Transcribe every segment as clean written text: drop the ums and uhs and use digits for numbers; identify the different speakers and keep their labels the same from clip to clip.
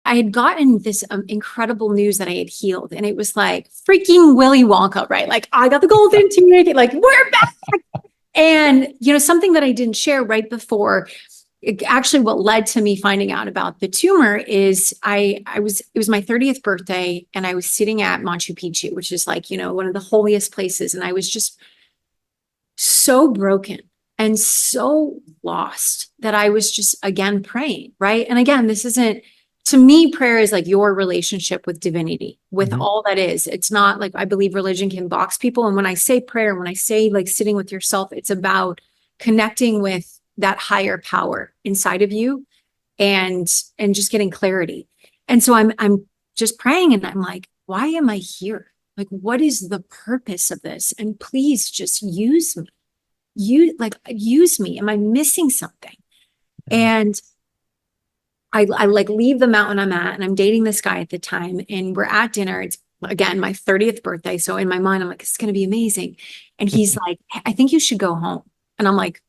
Speaker 1: I had gotten this incredible news that I had healed, and it was like freaking Willy Wonka, right? Like I got the golden ticket, like we're back. And, something that I didn't share right before, actually what led to me finding out about the tumor is it was my 30th birthday, and I was sitting at Machu Picchu, which is like, one of the holiest places. And I was just so broken and so lost that I was just, again, praying, right? And again, this isn't, to me, prayer is like your relationship with divinity, with all that is. It's not like, I believe religion can box people. And when I say prayer, when I say like sitting with yourself, it's about connecting with that higher power inside of you and just getting clarity. And so I'm just praying, and I'm like, why am I here? Like, what is the purpose of this? And please just use me. Use me. Am I missing something? And I like leave the mountain I'm at, and I'm dating this guy at the time, and we're at dinner. It's again my 30th birthday. So in my mind, I'm like, it's going to be amazing. And he's like, I think you should go home. And I'm like,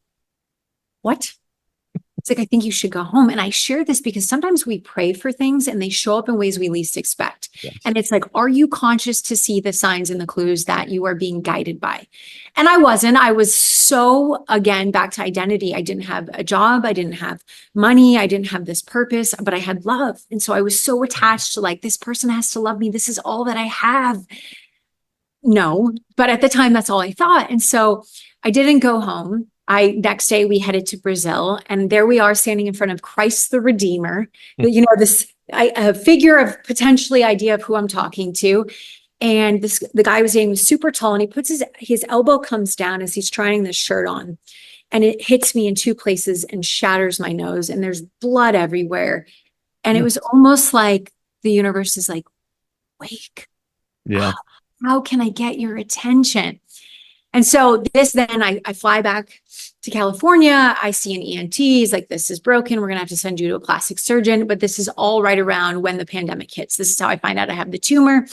Speaker 1: what? It's like, I think you should go home. And I share this because sometimes we pray for things and they show up in ways we least expect. Yes. And it's like, are you conscious to see the signs and the clues that you are being guided by? And I wasn't. I was so, again, back to identity. I didn't have a job. I didn't have money. I didn't have this purpose, but I had love. And so I was so attached to like, this person has to love me. This is all that I have. No, but at the time, that's all I thought. And so I didn't go home. Next day we headed to Brazil, and there we are standing in front of Christ the Redeemer, a figure of potentially idea of who I'm talking to. And the guy was saying was super tall, and he puts his elbow comes down as he's trying this shirt on, and it hits me in two places and shatters my nose, and there's blood everywhere. And it was almost like the universe is like, wake.
Speaker 2: Yeah.
Speaker 1: How can I get your attention? And so then I fly back to California. I see an ENT. He's like, this is broken. We're going to have to send you to a plastic surgeon. But this is all right around when the pandemic hits. This is how I find out I have the tumor.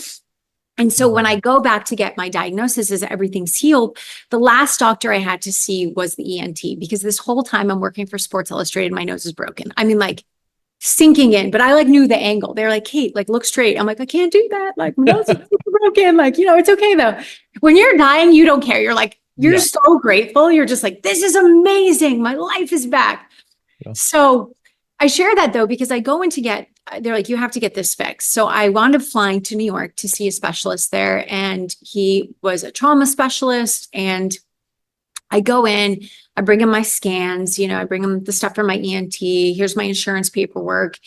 Speaker 1: And so when I go back to get my diagnosis as everything's healed, the last doctor I had to see was the ENT, because this whole time I'm working for Sports Illustrated, my nose is broken. I mean, like sinking in, but I like knew the angle. They're like, Kate, like look straight. I'm like, I can't do that. Like my nose is broken. Like, it's okay though. When you're dying, you don't care. You're like, you're so grateful. You're just like, this is amazing. My life is back. Yeah. So I share that though, because I go in they're like, you have to get this fixed. So I wound up flying to New York to see a specialist there. And he was a trauma specialist. And I go in, I bring him my scans, I bring him the stuff from my ENT. Here's my insurance paperwork.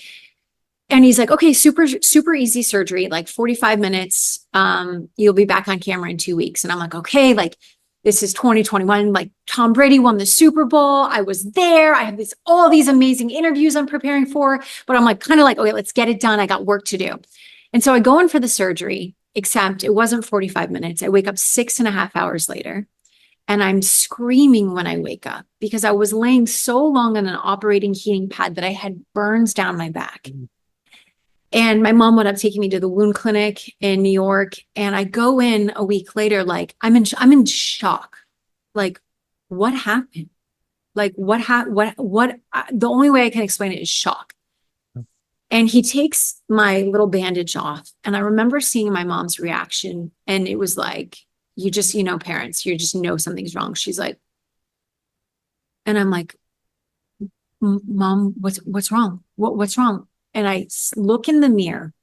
Speaker 1: And he's like, okay, super, super easy surgery, like 45 minutes. You'll be back on camera in 2 weeks. And I'm like, okay, like this is 2021. Like Tom Brady won the Super Bowl. I was there. I have all these amazing interviews I'm preparing for, but I'm like, kind of like, okay, let's get it done. I got work to do. And so I go in for the surgery, except it wasn't 45 minutes. I wake up 6.5 hours later. And I'm screaming when I wake up because I was laying so long on an operating heating pad that I had burns down my back. And my mom wound up taking me to the wound clinic in New York. And I go in a week later, like I'm in shock. Like, what happened? Like the only way I can explain it is shock. And he takes my little bandage off. And I remember seeing my mom's reaction. And it was like, you just, parents, you just know something's wrong. She's like, and I'm like, Mom, what's wrong? What's wrong? And I look in the mirror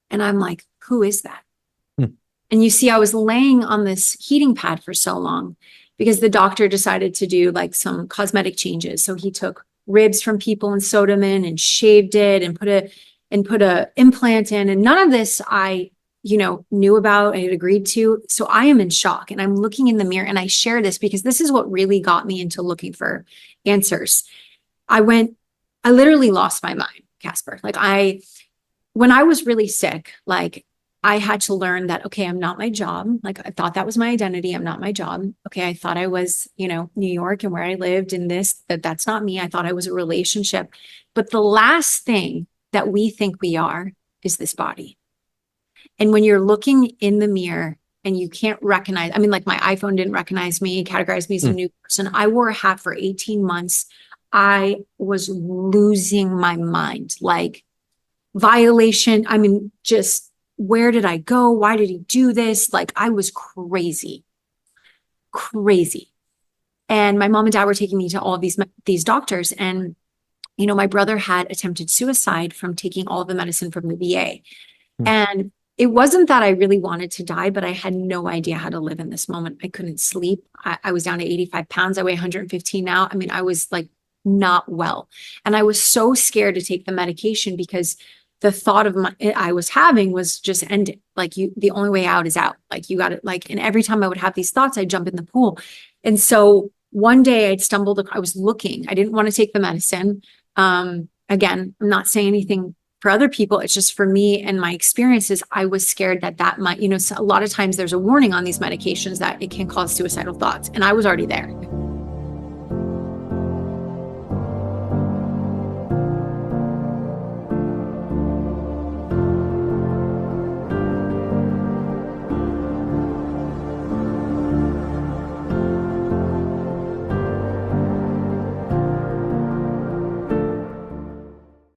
Speaker 1: and I'm like, who is that? And you see, I was laying on this heating pad for so long because the doctor decided to do like some cosmetic changes. So he took ribs from people and sewed them in and shaved it and put a implant in. And none of this I knew about, I had agreed to. So I am in shock, and I'm looking in the mirror, and I share this because this is what really got me into looking for answers. I literally lost my mind, Casper. Like when I was really sick, like I had to learn that, okay, I'm not my job. Like I thought that was my identity. I'm not my job. Okay. I thought I was, New York and where I lived and that's not me. I thought I was a relationship, but the last thing that we think we are is this body. And when you're looking in the mirror and you can't recognize, like my iPhone didn't recognize me, categorized me as a new person. I wore a hat for 18 months. I was losing my mind. Like violation. I mean, just where did I go? Why did he do this? Like, I was crazy, crazy. And my mom and dad were taking me to all of these doctors. And, you know, my brother had attempted suicide from taking all of the medicine from the VA. And it wasn't that I really wanted to die, but I had no idea how to live in this moment. I couldn't sleep. I was down to 85 pounds. I weigh 115 now. I mean, I was like not well. And I was so scared to take the medication because the thought of I was having was just end it. Like the only way out is out. Like you got it. Like, and every time I would have these thoughts, I'd jump in the pool. And so one day I was looking, I didn't want to take the medicine. Again, I'm not saying anything for other people. It's just for me and my experiences, I was scared that might, you know, so a lot of times there's a warning on these medications that it can cause suicidal thoughts. And I was already there.